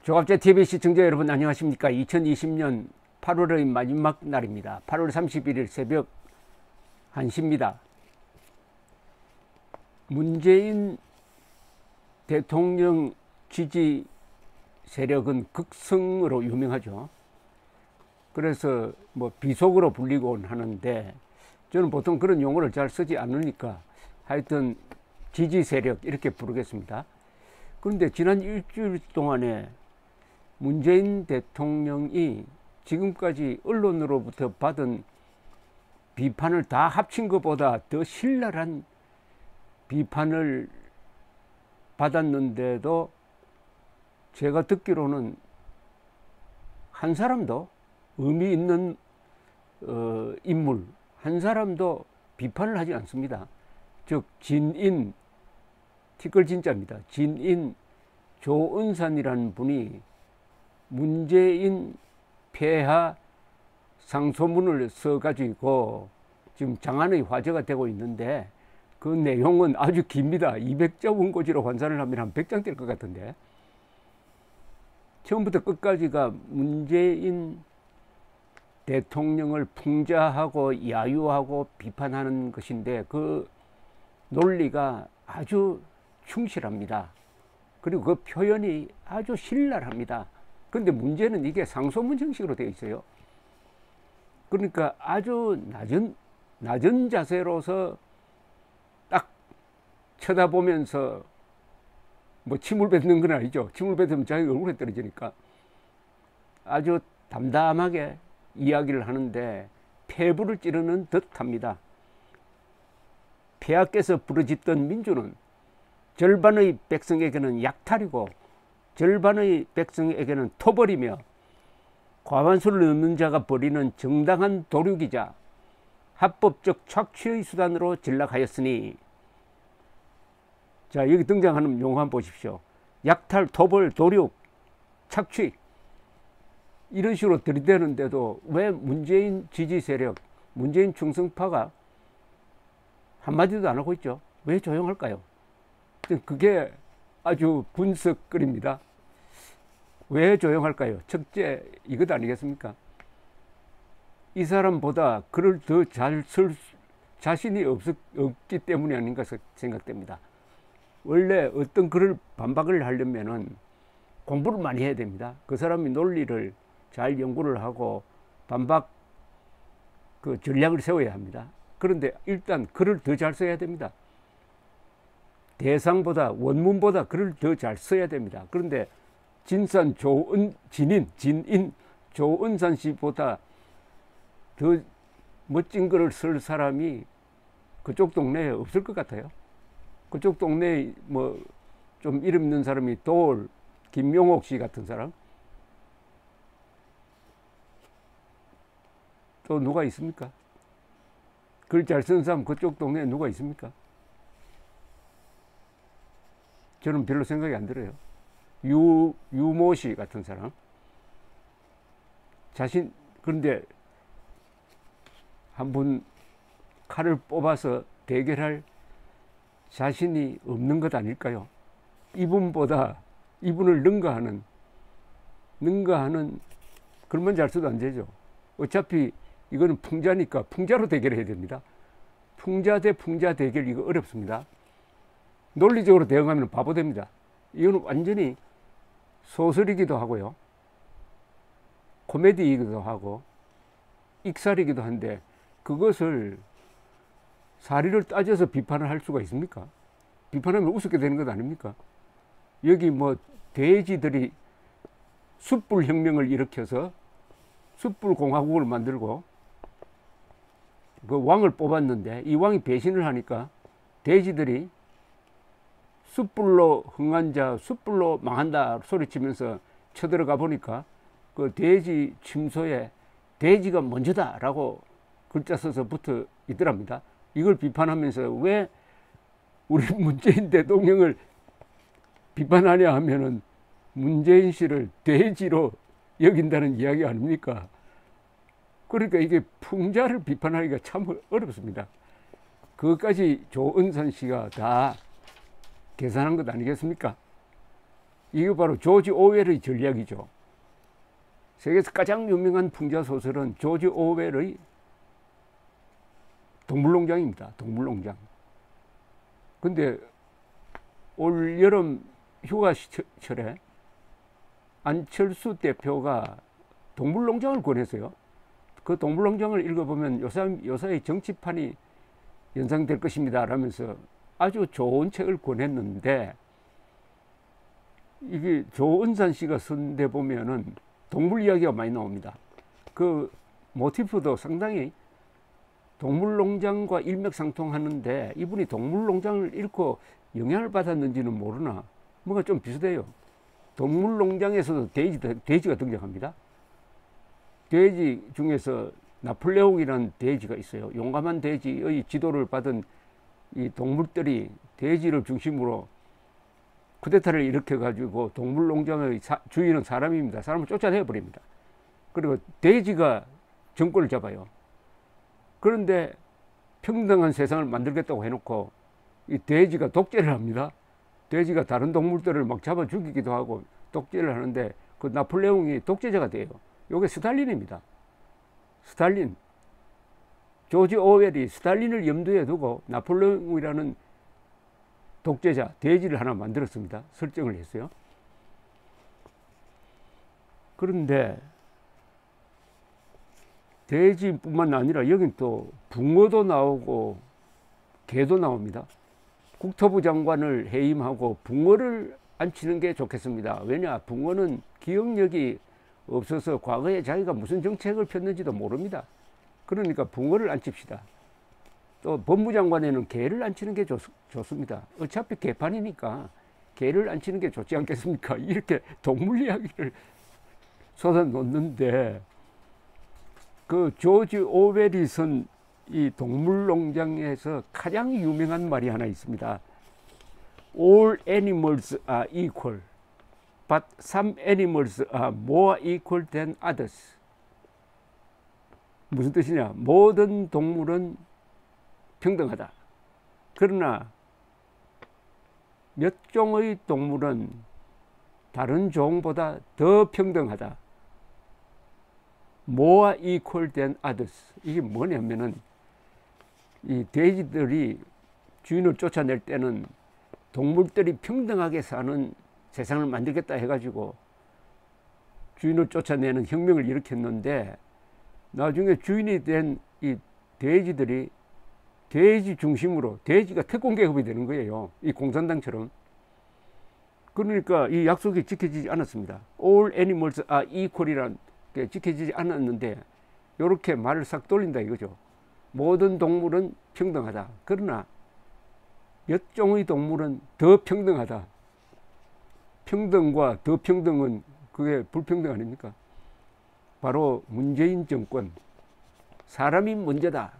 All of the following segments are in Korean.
조갑제 TV 시청자 여러분 안녕하십니까. 2020년 8월의 마지막 날입니다. 8월 31일 새벽 1시입니다. 문재인 대통령 지지 세력은 극성으로 유명하죠. 그래서 뭐 비속어로 불리곤 하는데 저는 보통 그런 용어를 잘 쓰지 않으니까 하여튼 지지 세력 이렇게 부르겠습니다. 그런데 지난 일주일 동안에 문재인 대통령이 지금까지 언론으로부터 받은 비판을 다 합친 것보다 더 신랄한 비판을 받았는데도 제가 듣기로는 한 사람도 의미 있는 인물 한 사람도 비판을 하지 않습니다. 즉 진인 티끌진짜입니다. 진인 조은산이라는 분이 문재인 폐하 상소문을 써가지고 지금 장안의 화제가 되고 있는데 그 내용은 아주 깁니다. 200자 원고지로 환산을 하면 한 100장 될 것 같은데 처음부터 끝까지가 문재인 대통령을 풍자하고 야유하고 비판하는 것인데 그 논리가 아주 충실합니다. 그리고 그 표현이 아주 신랄합니다. 그런데 문제는 이게 상소문 형식으로 되어 있어요. 그러니까 아주 낮은 자세로서 딱 쳐다보면서 뭐 침을 뱉는 건 아니죠. 침을 뱉으면 자기 얼굴에 떨어지니까 아주 담담하게 이야기를 하는데 폐부를 찌르는 듯합니다. 폐하께서 부르짖던 민주는 절반의 백성에게는 약탈이고 절반의 백성에게는 토벌이며 과반수를 넘는 자가 벌이는 정당한 도륙이자 합법적 착취의 수단으로 전락하였으니, 자 여기 등장하는 용어 한번 보십시오. 약탈, 토벌, 도륙, 착취 이런 식으로 들이대는데도 왜 문재인 지지 세력, 문재인 충성파가 한마디도 안 하고 있죠? 왜 조용할까요? 그게 아주 분석거리입니다. 왜 조용할까요? 첫째 이것 아니겠습니까? 이 사람보다 글을 더 잘 쓸 자신이 없기 때문이 아닌가 생각됩니다. 원래 어떤 글을 반박을 하려면은 공부를 많이 해야 됩니다. 그 사람이 논리를 잘 연구를 하고 반박 그 전략을 세워야 합니다. 그런데 일단 글을 더 잘 써야 됩니다. 대상보다 원문보다 글을 더 잘 써야 됩니다. 그런데 진인 조은산 씨보다 더 멋진 글을 쓸 사람이 그쪽 동네에 없을 것 같아요. 그쪽 동네에 뭐 좀 이름 있는 사람이 김용옥 씨 같은 사람, 또 누가 있습니까? 글 잘 쓰는 사람 그쪽 동네에 누가 있습니까? 저는 별로 생각이 안 들어요. 유모 씨 같은 사람. 그런데 한번 칼을 뽑아서 대결할 자신이 없는 것 아닐까요? 이분을 능가하는 그러면 잘 써도 안 되죠. 어차피 이거는 풍자니까 풍자로 대결해야 됩니다. 풍자 대 풍자 대결 이거 어렵습니다. 논리적으로 대응하면 바보 됩니다. 이거는 완전히 소설이기도 하고요, 코미디이기도 하고 익살이기도 한데 그것을 사리를 따져서 비판을 할 수가 있습니까? 비판하면 우습게 되는 것 아닙니까? 여기 뭐 돼지들이 숯불혁명을 일으켜서 숯불공화국을 만들고 그 왕을 뽑았는데 이 왕이 배신을 하니까 돼지들이 숯불로 흥한 자 숯불로 망한다 소리치면서 쳐들어가 보니까 그 돼지 침소에 돼지가 먼저다 라고 글자 써서 붙어 있더랍니다. 이걸 비판하면서 왜 우리 문재인 대통령을 비판하냐 하면은 문재인 씨를 돼지로 여긴다는 이야기 아닙니까? 그러니까 이게 풍자를 비판하기가 참 어렵습니다. 그것까지 조은산 씨가 다 계산한 것 아니겠습니까? 이게 바로 조지 오웰의 전략이죠. 세계에서 가장 유명한 풍자 소설은 조지 오웰의 동물농장입니다. 동물농장. 근데 올 여름 휴가철에 안철수 대표가 동물농장을 권했어요. 그 동물농장을 읽어보면 요사이 정치판이 연상될 것입니다 라면서 아주 좋은 책을 권했는데, 이게 조은산 씨가 쓴 데 보면은 동물 이야기가 많이 나옵니다. 그 모티프도 상당히 동물농장과 일맥상통하는데, 이분이 동물농장을 읽고 영향을 받았는지는 모르나 뭔가 좀 비슷해요. 동물농장에서도 돼지가 등장합니다. 돼지 중에서 나폴레옹이라는 돼지가 있어요. 용감한 돼지의 지도를 받은 이 동물들이 돼지를 중심으로 쿠데타를 일으켜 가지고 동물농장의 주인은 사람입니다. 사람을 쫓아내 버립니다. 그리고 돼지가 정권을 잡아요. 그런데 평등한 세상을 만들겠다고 해놓고 이 돼지가 독재를 합니다. 돼지가 다른 동물들을 막 잡아 죽이기도 하고 독재를 하는데, 그 나폴레옹이 독재자가 돼요. 이게 스탈린입니다. 스탈린. 조지 오웰이 스탈린을 염두에 두고 나폴레옹이라는 독재자, 돼지를 하나 만들었습니다. 설정을 했어요. 그런데 돼지뿐만 아니라 여긴 또 붕어도 나오고 개도 나옵니다. 국토부 장관을 해임하고 붕어를 앉히는 게 좋겠습니다. 왜냐? 붕어는 기억력이 없어서 과거에 자기가 무슨 정책을 폈는지도 모릅니다. 그러니까 붕어를 앉힙시다. 또 법무장관에는 개를 앉히는 게 좋습니다. 어차피 개판이니까 개를 앉히는 게 좋지 않겠습니까? 이렇게 동물 이야기를 쏟아놓는데, 그 조지 오웰이 쓴 이 동물농장에서 가장 유명한 말이 하나 있습니다. All animals are equal, but some animals are more equal than others. 무슨 뜻이냐? 모든 동물은 평등하다. 그러나 몇 종의 동물은 다른 종보다 더 평등하다. More equal than others. 이게 뭐냐면은, 이 돼지들이 주인을 쫓아낼 때는 동물들이 평등하게 사는 세상을 만들겠다 해가지고 주인을 쫓아내는 혁명을 일으켰는데, 나중에 주인이 된 이 돼지들이 돼지 중심으로 돼지가 특권계급이 되는 거예요. 이 공산당처럼. 그러니까 이 약속이 지켜지지 않았습니다. All animals are equal이란 게 지켜지지 않았는데, 이렇게 말을 싹 돌린다 이거죠. 모든 동물은 평등하다. 그러나 몇 종의 동물은 더 평등하다. 평등과 더 평등은 그게 불평등 아닙니까? 바로 문재인 정권, 사람이 먼저다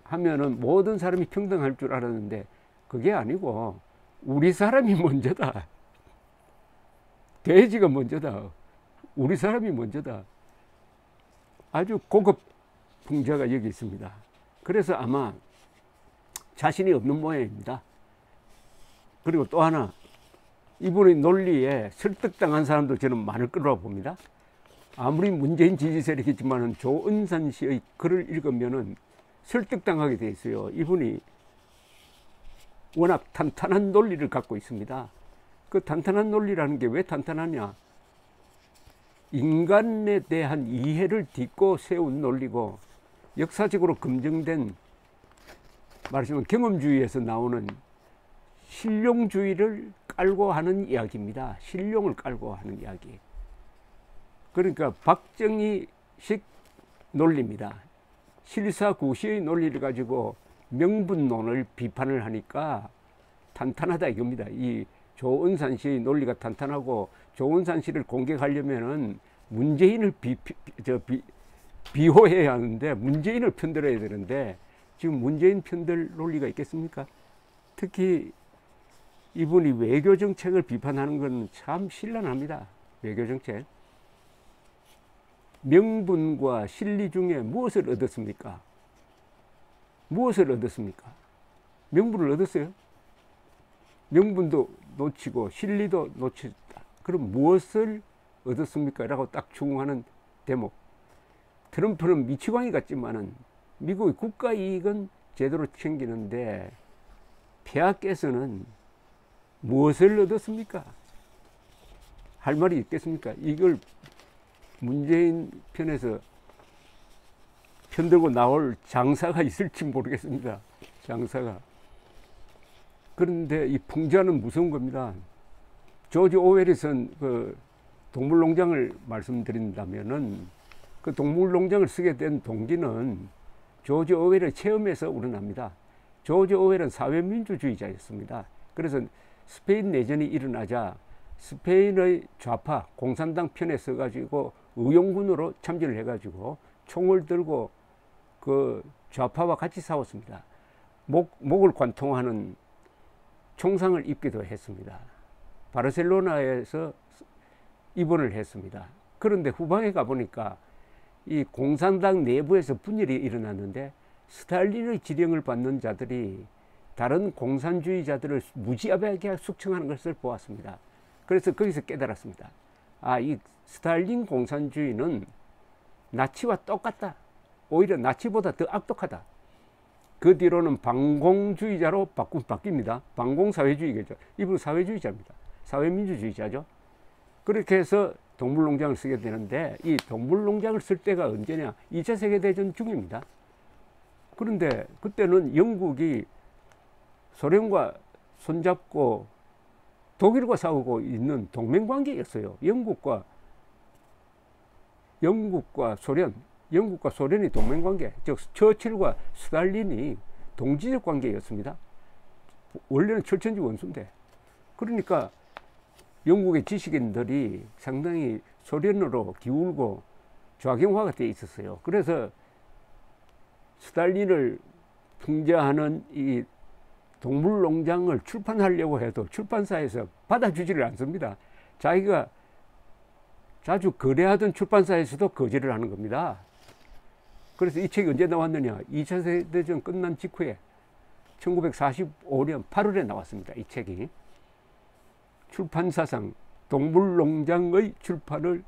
하면은 모든 사람이 평등할 줄 알았는데 그게 아니고 우리 사람이 먼저다. 돼지가 먼저다. 우리 사람이 먼저다. 아주 고급 풍자가 여기 있습니다. 그래서 아마 자신이 없는 모양입니다. 그리고 또 하나, 이분의 논리에 설득당한 사람도 저는 많을 거라고 봅니다. 아무리 문재인 지지 세력이지만은 조은산 씨의 글을 읽으면은 설득당하게 돼 있어요. 이분이 워낙 탄탄한 논리를 갖고 있습니다. 그 탄탄한 논리라는 게 왜 탄탄하냐? 인간에 대한 이해를 딛고 세운 논리고, 역사적으로 검증된, 말하자면 경험주의에서 나오는 실용주의를 깔고 하는 이야기입니다. 실용을 깔고 하는 이야기. 그러니까 박정희식 논리입니다. 실사구시의 논리를 가지고 명분론을 비판을 하니까 탄탄하다 이겁니다. 이 조은산 씨의 논리가 탄탄하고, 조은산 씨를 공격하려면은 문재인을 비호해야 하는데 문재인을 편들어야 되는데, 지금 문재인 편들 논리가 있겠습니까? 특히 이분이 외교정책을 비판하는 건 참 신란합니다. 외교정책. 명분과 실리 중에 무엇을 얻었습니까? 무엇을 얻었습니까? 명분을 얻었어요? 명분도 놓치고 실리도 놓쳤다. 그럼 무엇을 얻었습니까? 라고 딱 추궁하는 대목. 트럼프는 미치광이 같지만은 미국의 국가 이익은 제대로 챙기는데 폐하께서는 무엇을 얻었습니까? 할 말이 있겠습니까? 이걸 문재인 편에서 편들고 나올 장사가 있을지 모르겠습니다. 장사가. 그런데 이 풍자는 무서운 겁니다. 조지 오웰이 쓴 그 동물농장을 말씀드린다면은 그 동물농장을 쓰게 된 동기는 조지 오웰의 체험에서 우러납니다. 조지 오웰은 사회민주주의자였습니다. 그래서 스페인 내전이 일어나자 스페인의 좌파 공산당 편에 서가지고 의용군으로 참전을 해가지고 총을 들고 그 좌파와 같이 싸웠습니다. 목을 관통하는 총상을 입기도 했습니다. 바르셀로나에서 입원을 했습니다. 그런데 후방에 가보니까 이 공산당 내부에서 분열이 일어났는데 스탈린의 지령을 받는 자들이 다른 공산주의자들을 무지하게 숙청하는 것을 보았습니다. 그래서 거기서 깨달았습니다. 아, 이 스탈린 공산주의는 나치와 똑같다. 오히려 나치보다 더 악독하다. 그 뒤로는 반공주의자로 바뀝니다. 반공사회주의겠죠. 이분 사회주의자입니다. 사회민주주의자죠. 그렇게 해서 동물농장을 쓰게 되는데 이 동물농장을 쓸 때가 언제냐? 2차 세계대전 중입니다. 그런데 그때는 영국이 소련과 손잡고 독일과 싸우고 있는 동맹관계였어요. 영국과 소련이 동맹관계, 즉 처칠과 스탈린이 동지적 관계였습니다. 원래는 철천지 원수인데. 그러니까 영국의 지식인들이 상당히 소련으로 기울고 좌경화가 되어 있었어요. 그래서 스탈린을 풍자하는 이 동물농장을 출판하려고 해도 출판사에서 받아주지를 않습니다. 자기가 자주 거래하던 출판사에서도 거절을 하는 겁니다. 그래서 이 책이 언제 나왔느냐? 2차 세계대전 끝난 직후에 1945년 8월에 나왔습니다. 이 책이. 출판사상 동물농장의 출판을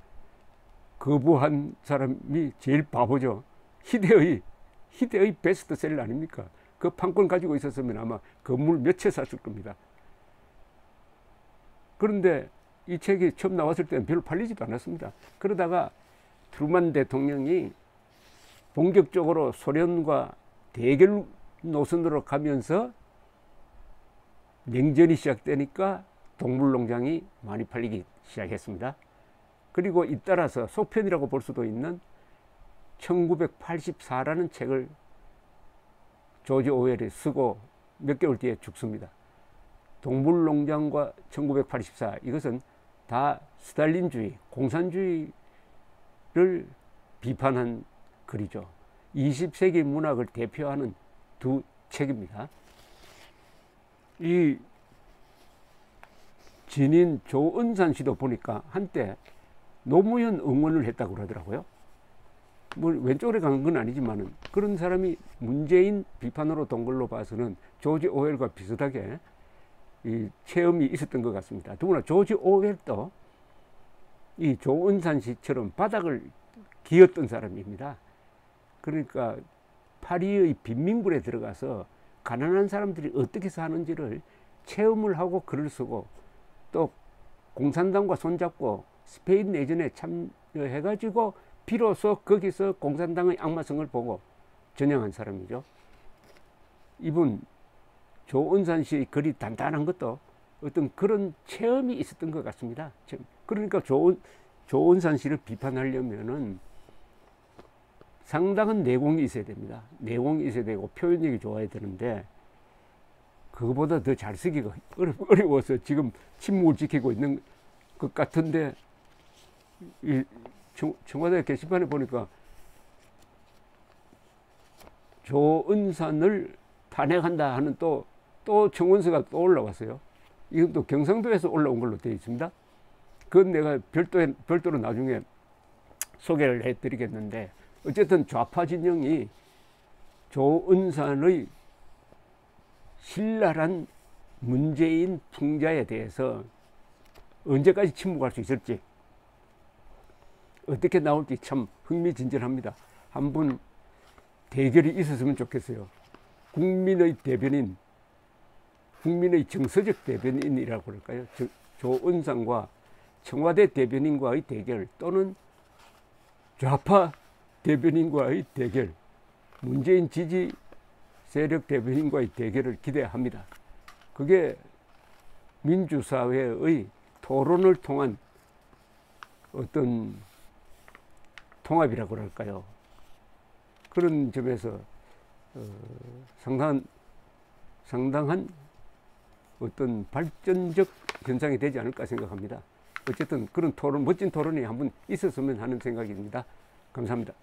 거부한 사람이 제일 바보죠. 희대의 베스트셀러 아닙니까? 그 판권 가지고 있었으면 아마 건물 몇 채 샀을 겁니다. 그런데 이 책이 처음 나왔을 때는 별로 팔리지도 않았습니다. 그러다가 트루만 대통령이 본격적으로 소련과 대결 노선으로 가면서 냉전이 시작되니까 동물농장이 많이 팔리기 시작했습니다. 그리고 잇따라서 속편이라고 볼 수도 있는 1984라는 책을 조지 오웰이 쓰고 몇 개월 뒤에 죽습니다. 동물농장과 1984, 이것은 다 스탈린주의, 공산주의를 비판한 글이죠. 20세기 문학을 대표하는 두 책입니다. 이 진인 조은산 씨도 보니까 한때 노무현 응원을 했다고 그러더라고요. 뭐 왼쪽으로 간 건 아니지만은 그런 사람이 문재인 비판으로 돈 걸로 봐서는 조지 오웰과 비슷하게 이 체험이 있었던 것 같습니다. 더구나 조지 오웰도 이 조은산 씨처럼 바닥을 기었던 사람입니다. 그러니까 파리의 빈민굴에 들어가서 가난한 사람들이 어떻게 사는지를 체험을 하고 글을 쓰고 또 공산당과 손잡고 스페인 내전에 참여해가지고 비로소 거기서 공산당의 악마성을 보고 전향한 사람이죠. 이분 조은산 씨의 글이 단단한 것도 어떤 그런 체험이 있었던 것 같습니다. 그러니까 조은산 씨를 비판하려면은 상당한 내공이 있어야 됩니다. 내공이 있어야 되고 표현력이 좋아야 되는데 그거보다 더 잘 쓰기가 어려워서 지금 침묵을 지키고 있는 것 같은데 이 청와대 게시판에 보니까 조은산을 탄핵한다 하는 또 청원서가 또 올라왔어요. 이건 또 경상도에서 올라온 걸로 되어 있습니다. 그건 내가 별도로 나중에 소개를 해드리겠는데 어쨌든 좌파 진영이 조은산의 신랄한 문재인 풍자에 대해서 언제까지 침묵할 수 있을지 어떻게 나올지 참 흥미진진합니다. 한번 대결이 있었으면 좋겠어요. 국민의 대변인, 국민의 정서적 대변인이라고 그럴까요? 조은상과 청와대 대변인과의 대결, 또는 좌파 대변인과의 대결, 문재인 지지 세력 대변인과의 대결을 기대합니다. 그게 민주사회의 토론을 통한 어떤 통합이라고 그럴까요? 그런 점에서 상당한 어떤 발전적 현상이 되지 않을까 생각합니다. 어쨌든 그런 토론, 멋진 토론이 한번 있었으면 하는 생각입니다. 감사합니다.